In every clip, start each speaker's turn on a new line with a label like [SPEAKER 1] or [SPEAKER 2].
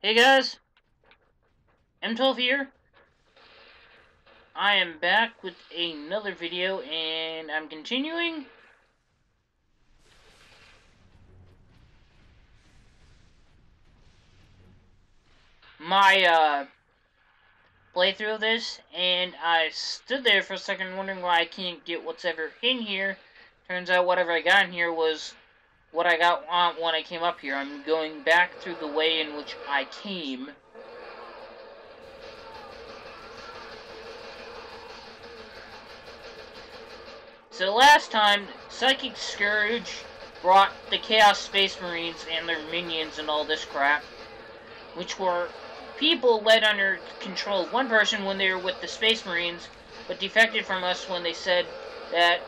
[SPEAKER 1] Hey guys, M12 here. I am back with another video and I'm continuing my playthrough of this, and I stood there for a second wondering why I can't get what's ever in here. Turns out whatever I got in here was what I got when I came up here. I'm going back through the way in which I came. So last time, Psychic Scourge brought the Chaos Space Marines and their minions and all this crap, which were people led under control of one person when they were with the Space Marines, but defected from us when they said that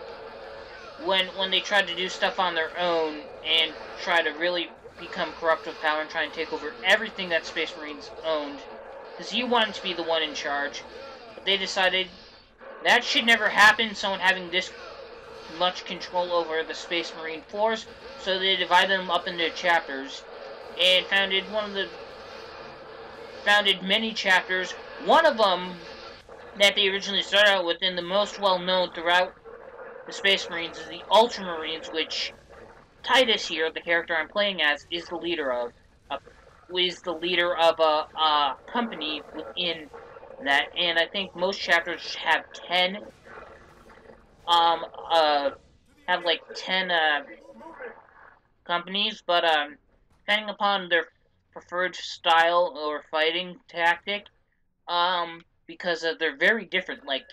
[SPEAKER 1] when they tried to do stuff on their own and try to really become corrupt with power and try and take over everything that Space Marines owned, because he wanted to be the one in charge. But they decided that should never happen, someone having this much control over the Space Marine force, so they divided them up into chapters and founded many chapters. One of them that they originally started out with, and the most well-known throughout the Space Marines, is the Ultramarines, which Titus here, the character I'm playing as, is the leader of. A company within that, and I think most chapters have 10, have like 10, companies, but, depending upon their preferred style or fighting tactic, because they're very different. Like,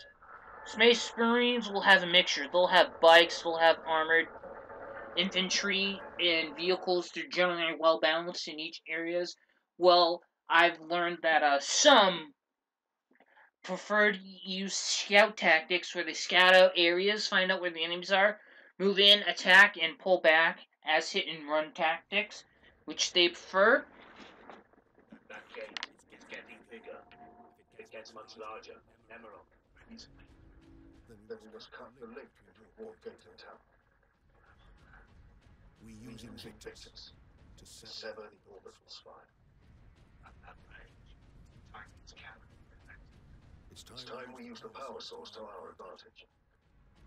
[SPEAKER 1] Space Marines will have a mixture. They'll have bikes, they'll have armored infantry, and vehicles. They're generally well balanced in each areas. Well, I've learned that some prefer to use scout tactics, where they scout out areas, find out where the enemies are, move in, attack, and pull back as hit and run tactics, which they prefer.
[SPEAKER 2] That gate is getting bigger. It gets much larger. Emerald,
[SPEAKER 3] Then we must cut the link between Ward Gate and town.
[SPEAKER 4] We use Invictus
[SPEAKER 3] to sever the orbital spine.
[SPEAKER 2] at that range, Titans cannot protect.
[SPEAKER 4] It's
[SPEAKER 3] It's time we use the power source to our advantage.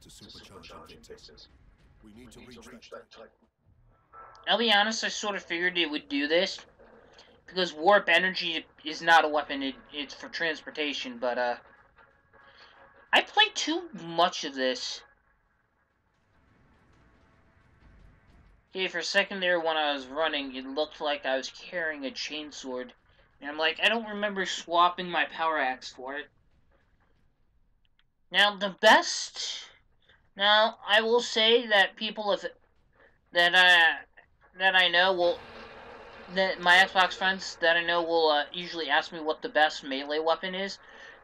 [SPEAKER 4] to
[SPEAKER 3] To
[SPEAKER 4] supercharge
[SPEAKER 3] supercharge
[SPEAKER 4] Invictus.
[SPEAKER 3] Invictus.
[SPEAKER 4] We
[SPEAKER 3] We
[SPEAKER 4] need to reach
[SPEAKER 3] that Titan.
[SPEAKER 1] I'll be honest, I sort of figured it would do this, because warp energy is not a weapon, it's for transportation, but, I played too much of this. Okay, for a second there when I was running, it looked like I was carrying a chainsword. And I'm like, I don't remember swapping my power axe for it. Now, Now, I will say that that I know will... That my Xbox friends that I know will usually ask me what the best melee weapon is.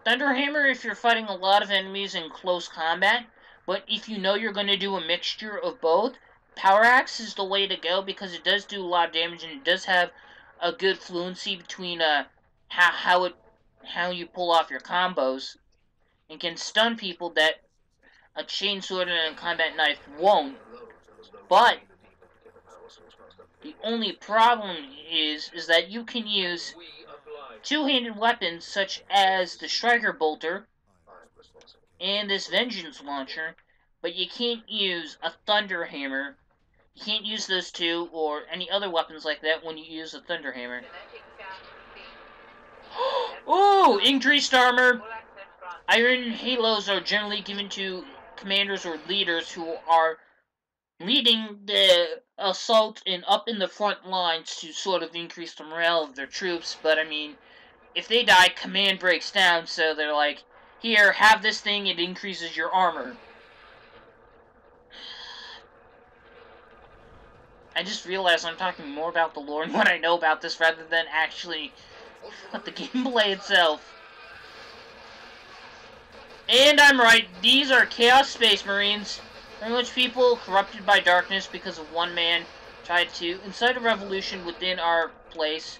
[SPEAKER 1] Thunderhammer if you're fighting a lot of enemies in close combat, but if you know you're going to do a mixture of both, Power Axe is the way to go, because it does do a lot of damage and it does have a good fluency between how you pull off your combos, and can stun people that a chainsword and a combat knife won't. But the only problem is that you can use two-handed weapons such as the Striker Bolter and this Vengeance Launcher, but you can't use a Thunderhammer. You can't use those two or any other weapons like that when you use a Thunderhammer. Ooh! Increased armor! Iron Halos are generally given to commanders or leaders who are leading the assault and up in the front lines to sort of increase the morale of their troops, but I mean, if they die, command breaks down, so they're like, here, have this thing, it increases your armor. I just realized I'm talking more about the lore and what I know about this rather than actually about the gameplay itself. And I'm right, these are Chaos Space Marines. Pretty much people corrupted by darkness because of one man tried to incite a revolution within our place.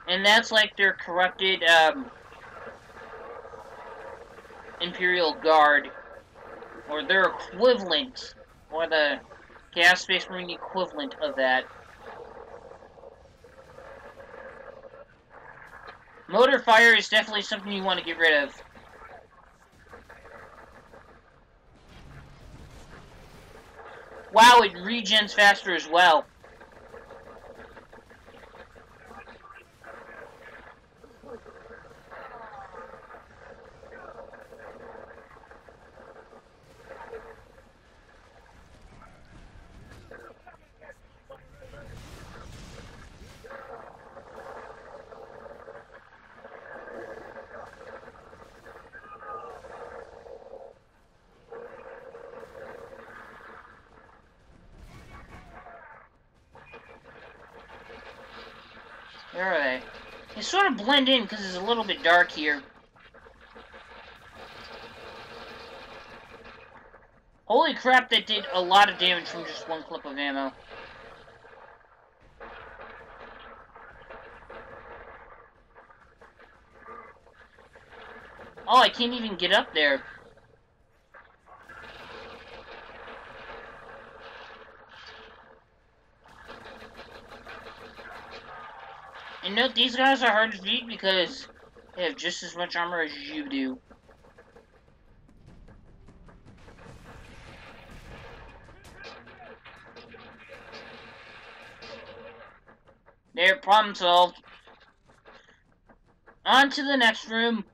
[SPEAKER 1] And that's like their corrupted, Imperial Guard, or their equivalent, or the Chaos Space Marine equivalent of that. Motor fire is definitely something you want to get rid of. Wow, it regens faster as well. Where are they? They sort of blend in because it's a little bit dark here. Holy crap, that did a lot of damage from just one clip of ammo. Oh, I can't even get up there. And note, these guys are hard to beat because they have just as much armor as you do. There, problem solved. On to the next room.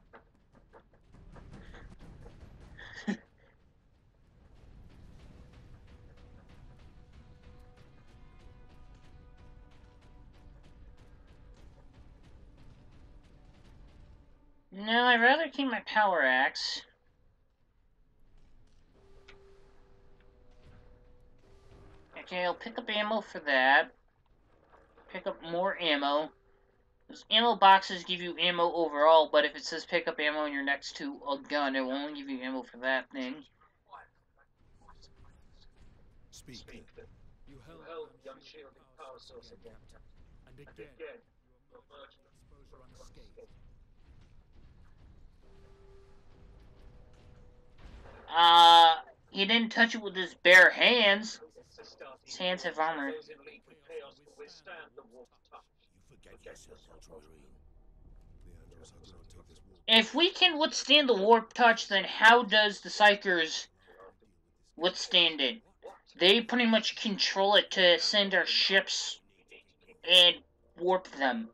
[SPEAKER 1] No, I'd rather keep my power axe. Okay, I'll pick up ammo for that. Pick up more ammo. Those ammo boxes give you ammo overall, but if it says pick up ammo and you're next to a gun, it will only give you ammo for that thing.
[SPEAKER 4] Speak.
[SPEAKER 2] You held the unshielded power source again.
[SPEAKER 4] And
[SPEAKER 2] And
[SPEAKER 4] again,
[SPEAKER 2] again, your merchant
[SPEAKER 4] exposure unscathed.
[SPEAKER 1] He didn't touch it with his bare hands. His hands have armor.
[SPEAKER 2] those in league with chaos will withstand the warp touch.
[SPEAKER 4] You forget yourself, Ultramarine. Leandros, I do not take this war.
[SPEAKER 1] If we can withstand the warp touch, then how does the Psychers withstand it? They pretty much control it to send our ships and warp them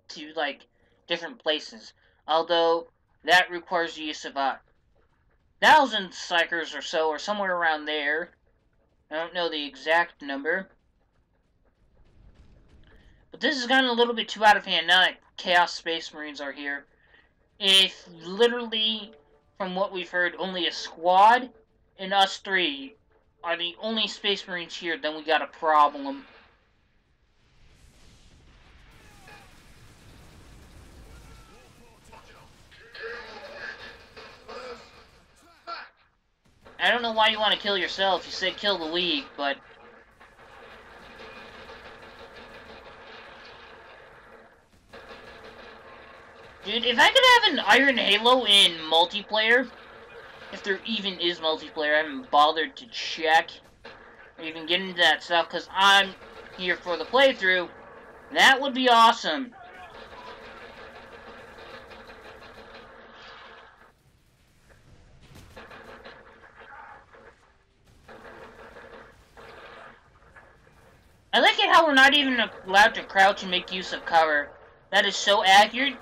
[SPEAKER 1] to, like, different places. Although, that requires the use of, 1,000 Psychers or so, or somewhere around there. I don't know the exact number. But this has gotten a little bit too out of hand now that Chaos Space Marines are here. If literally, from what we've heard, only a squad and us three are the only Space Marines here, then we got a problem. I don't know why you want to kill yourself. You said kill the League, but... Dude, if I could have an Iron Halo in multiplayer, if there even is multiplayer, I haven't bothered to check, or even get into that stuff, because I'm here for the playthrough, that would be awesome. I like it how we're not even allowed to crouch and make use of cover. That is so accurate,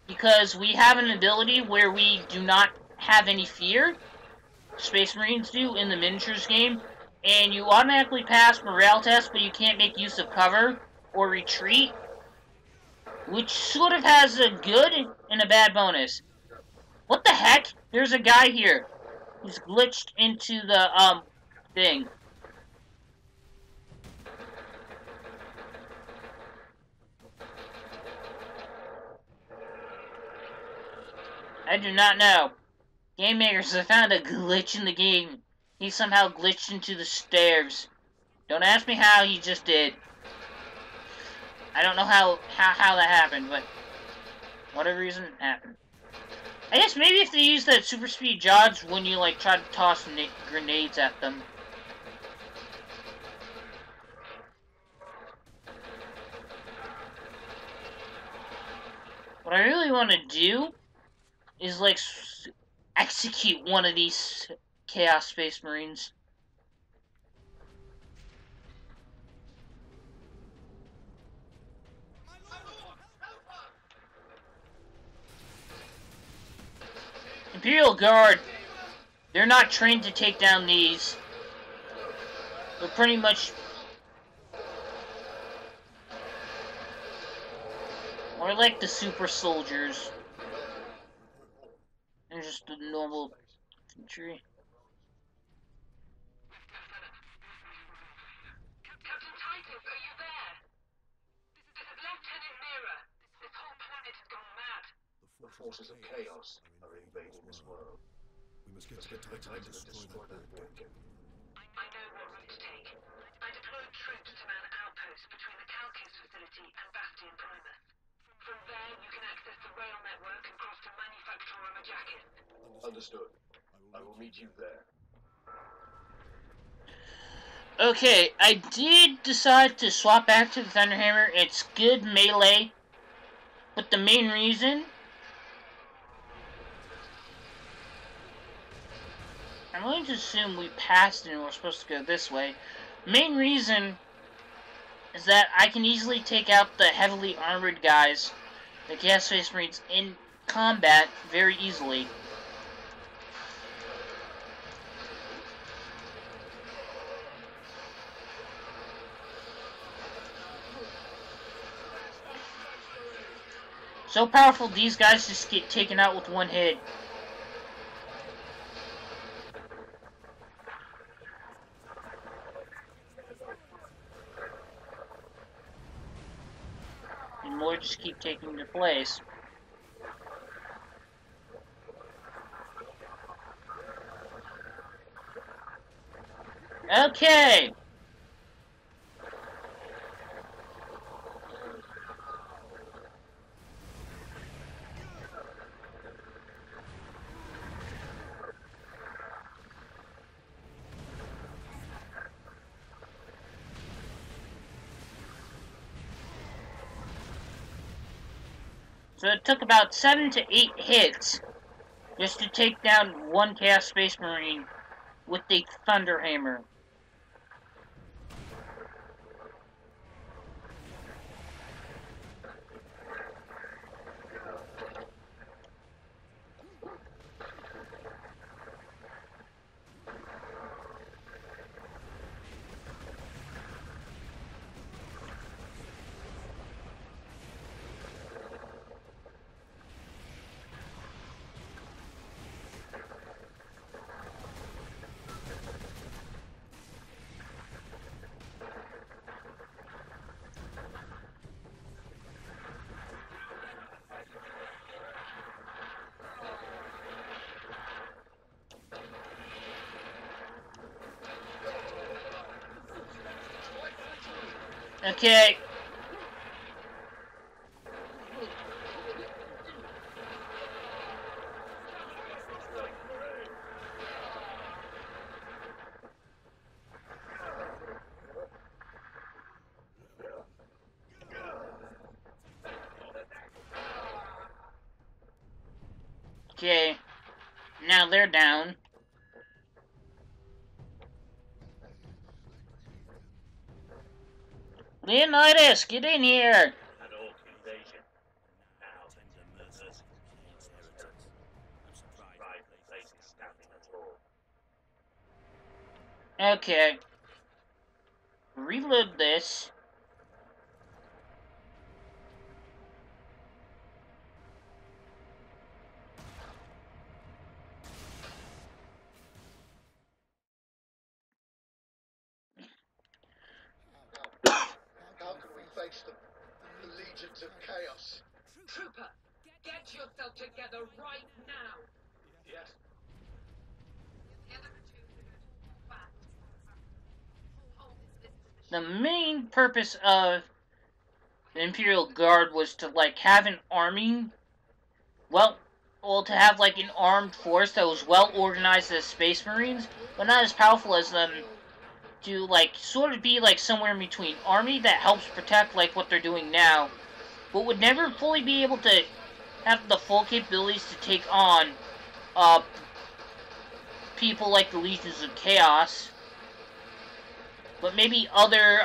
[SPEAKER 1] because we have an ability where we do not have any fear. Space Marines do in the miniatures game, and you automatically pass morale tests, but you can't make use of cover or retreat, which sort of has a good and a bad bonus. What the heck? There's a guy here who's glitched into the thing. I do not know. Game makers have found a glitch in the game. He somehow glitched into the stairs. Don't ask me how, he just did. I don't know how that happened, but whatever reason it happened. I guess maybe if they use that super speed dodge when you like try to toss grenades at them. What I really want to do is like execute one of these Chaos Space Marines. Imperial Guard, they're not trained to take down these. They're pretty much more like the super soldiers. They're just the normal infantry.
[SPEAKER 5] Captain Titus, are you there? This is Lieutenant Mira. This whole planet has gone mad.
[SPEAKER 3] The forces of chaos are invading this world.
[SPEAKER 4] We must get to the Titan and destroy that beacon.
[SPEAKER 5] I know what route to take. I deployed troops to man outposts between the Calcus facility and Bastion Primus. From there, you can access the rail network and cross to Manufactura Majakin.
[SPEAKER 3] Understood. I will meet you there.
[SPEAKER 1] Okay, I did decide to swap back to the Thunderhammer. It's good melee, but the main reason I'm going to assume we passed and we're supposed to go this way. Main reason is that I can easily take out the heavily armored guys, the Chaos Space Marines, in combat very easily. So powerful, these guys just get taken out with one hit. And more just keep taking their place. Okay! So it took about 7 to 8 hits just to take down one Chaos Space Marine with the Thunderhammer. Okay. Okay. Now they're down. Leonidas, get in here!
[SPEAKER 2] An orc invasion. Now, right place is standing at all.
[SPEAKER 1] Okay. Reload this.
[SPEAKER 3] How can we face them? The legions of chaos.
[SPEAKER 5] Trooper, get yourself together right now.
[SPEAKER 3] Yes.
[SPEAKER 1] The main purpose of the Imperial Guard was to, like, have an army. Well, well, to have like an armed force that was well organized as Space Marines, but not as powerful as them, to like sort of be like somewhere in between army that helps protect like what they're doing now, but would never fully be able to have the full capabilities to take on people like the Legions of Chaos, but maybe other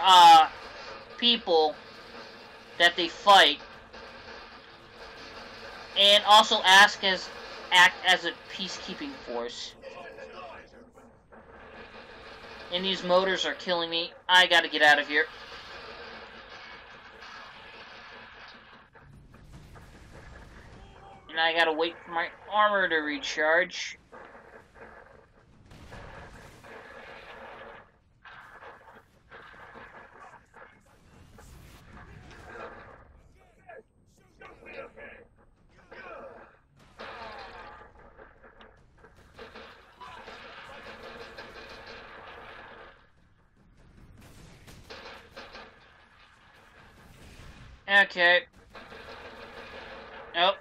[SPEAKER 1] people that they fight, and also act as a peacekeeping force. And these motors are killing me. I gotta get out of here. And I gotta wait for my armor to recharge. Okay. Nope.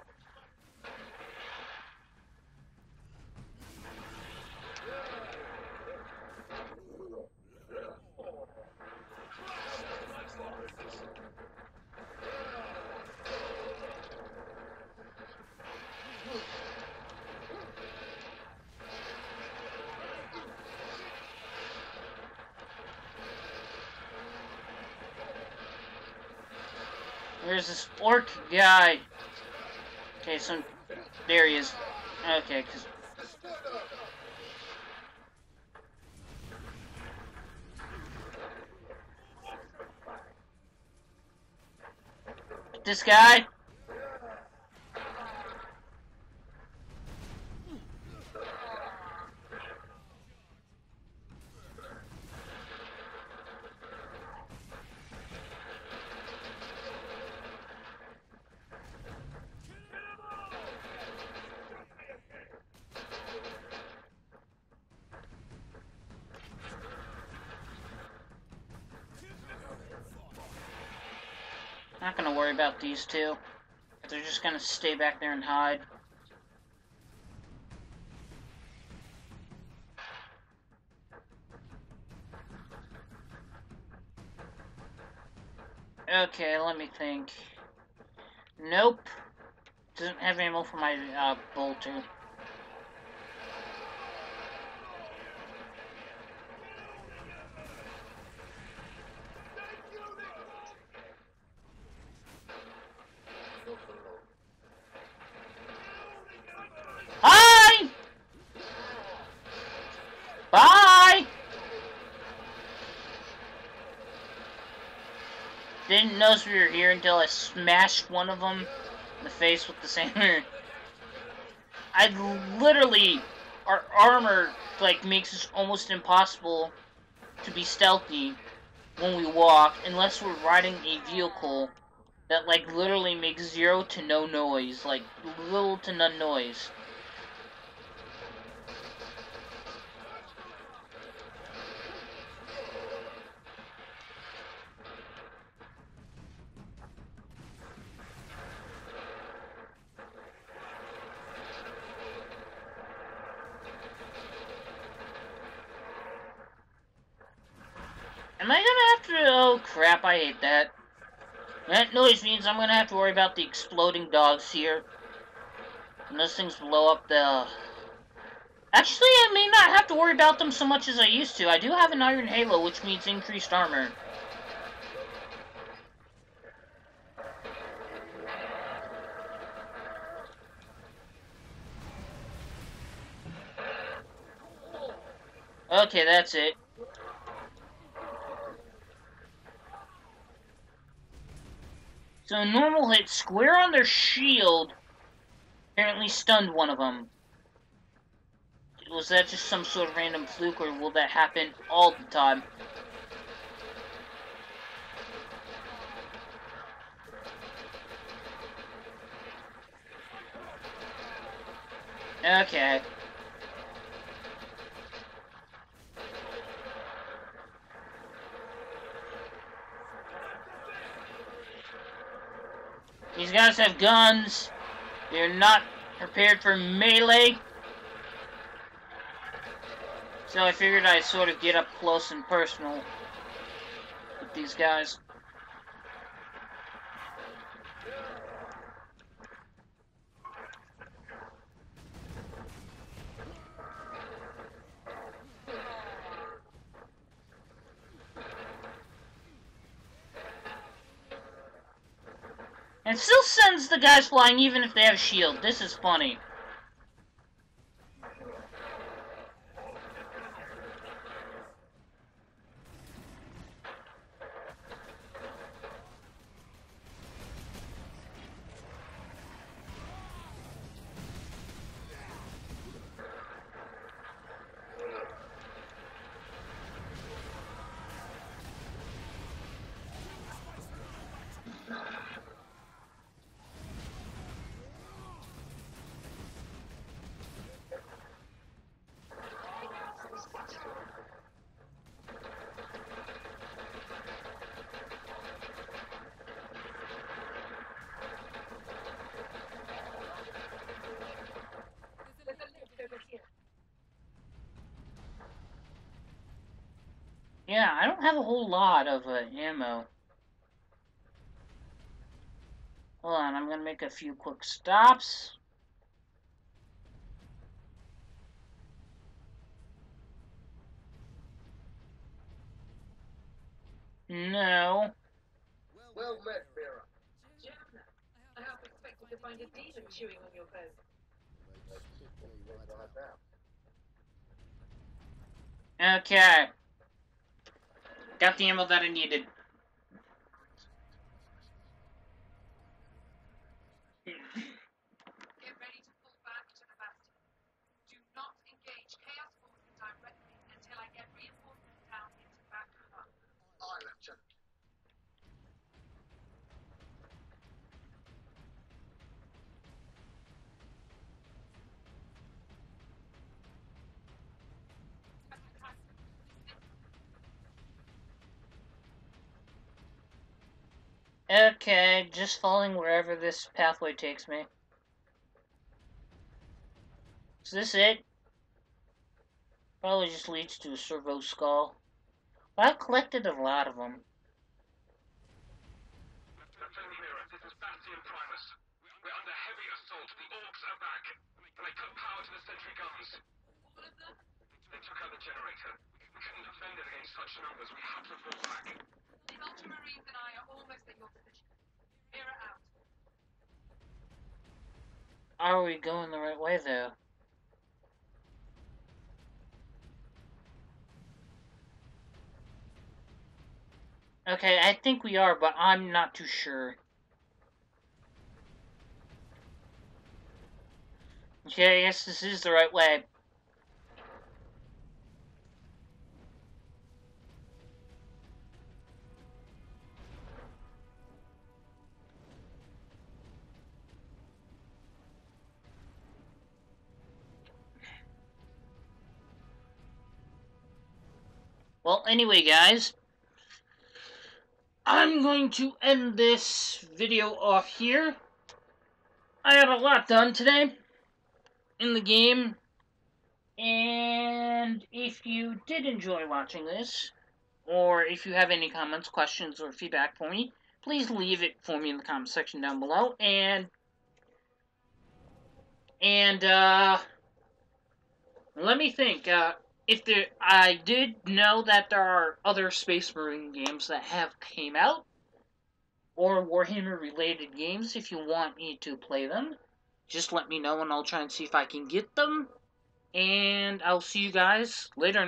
[SPEAKER 1] Where's this orc guy? Okay, so there he is. Okay, cause this guy. Not gonna worry about these two. They're just gonna stay back there and hide. Okay, let me think. Nope. Doesn't have ammo for my bolter. Hi! Bye! Didn't notice we were here until I smashed one of them in the face with the samurai. Our armor, like, makes it almost impossible to be stealthy when we walk, unless we're riding a vehicle that, like, literally makes zero to no noise, like, little to none noise. Am I gonna have to... Oh, crap, I hate that. That noise means I'm gonna have to worry about the exploding dogs here. And those things blow up the... Actually, I may not have to worry about them so much as I used to. I do have an Iron Halo, which means increased armor. Okay, that's it. So a normal hit square on their shield apparently stunned one of them. Was that just some sort of random fluke, or will that happen all the time? Okay. These guys have guns. They're not prepared for melee. So I figured I'd sort of get up close and personal with these guys. And it still sends the guys flying even if they have a shield. This is funny. Yeah, I don't have a whole lot of ammo. Hold on, I'm gonna make a few quick stops. No.
[SPEAKER 3] Well met, Vera.
[SPEAKER 5] Jonah, I half expected to find a demon chewing on your boat.
[SPEAKER 1] Okay. Got the ammo that I needed.
[SPEAKER 5] Get ready to pull back to the bastion. Do not engage Chaos Forces directly until I get reinforcements down here to back them up.
[SPEAKER 3] Aye, Lieutenant.
[SPEAKER 1] Okay, just following wherever this pathway takes me. Is this it? Probably just leads to a servo skull. But I've collected a lot of them.
[SPEAKER 2] Lieutenant Mira, this is Bastion Primus. We're under heavy assault. The orcs are back. And they cut power to the sentry guns.
[SPEAKER 5] All of them?
[SPEAKER 2] They took out the generator. We couldn't defend it against such numbers. We had to fall back.
[SPEAKER 5] The Ultramarines and I are almost at your position. Mira out.
[SPEAKER 1] Are we going the right way, though? Okay, I think we are, but I'm not too sure. Okay, I guess this is the right way. Well, anyway, guys, I'm going to end this video off here. I got a lot done today in the game, and if you did enjoy watching this, or if you have any comments, questions, or feedback for me, please leave it for me in the comment section down below, and let me think, I did know that there are other Space Marine games that have came out, or Warhammer related games. If you want me to play them, just let me know and I'll try and see if I can get them. And I'll see you guys later.